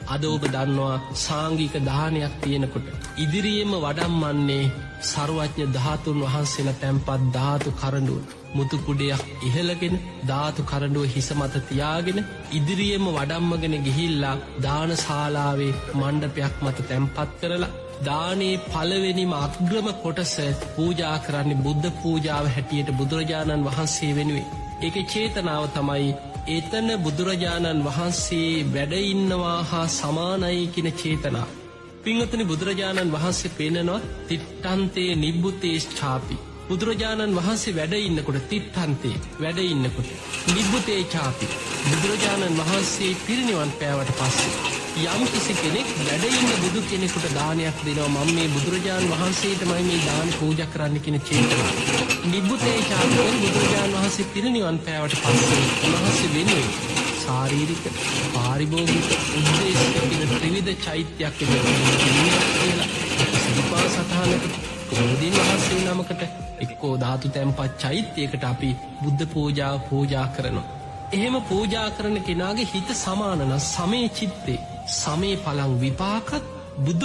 අද ඔබ දන්නවා සාංගික දානයක් තියෙනකොට ඉදිරියේම වඩම්මන්නේ සර්වඥ ධාතුන් වහන්සේලා තැන්පත් ධාතු කරඬුව. මුතු කුඩයක් ඉහළගෙන ධාතු කරඬුව හිස මත තියාගෙන ඉදිරියේම වඩම්මගෙන ගිහිල්ලා දානශාලාවේ මණ්ඩපයක් මත තැන්පත් කරලා දානේ පළවෙනිම අග්‍රම කොටස පූජා කරන්නේ බුද්ධ පූජාව හැටියට බුදුරජාණන් වහන්සේ වෙනුවෙන්. ඒකේ චේතනාව තමයි එතන බුදුරජාණන් වහන්සේ වැඩ ඉන්නවා හා සමානයි කියන චේතනාව. පින්වතුනි, බුදුරජාණන් වහන්සේ පෙන්නනවා තිට්ඨන්තේ නිබ්බුතේ ඡාපි. බුදුරජාණන් වහන්සේ වැඩ ඉන්නකොට තිට්ඨන්තේ වැඩ ඉන්නකොට නිබ්බුතේ ඡාපි. බුදුරජාණන් වහන්සේ පිරිනිවන් පෑවට පස්සේ යම් කිසි කෙනෙක් වැඩ ඉන්න බුදු කෙනෙකුට දානයක් දෙනවා, මම මේ බුදුරජාණන් වහන්සේටමයි මේ දාන පූජා කරන්න කියන චේතනාව. නිබ්බුතේ ඡාපි බුදුරජාණන් වහන්සේ පිරිනිවන් පෑවට පස්සේ උන්වහන්සේ වෙනුවෙන් ශාරීරික පාරිභෝගික උද්දේශක කියන ත්‍රිවිධ චෛත්‍යයක් කියලා සිරිපා සටහනකට බෝධීන් වහන්සේ නමකට එක්කෝ ධාතු තැන්පත් චෛත්‍යයකට අපි බුද්ධ පූජා කරනවා. එහෙම පූජා කරන කෙනාගේ හිත සමාන නම් සමේ චිත්තේ සමේ පලං විපාකත් බුදු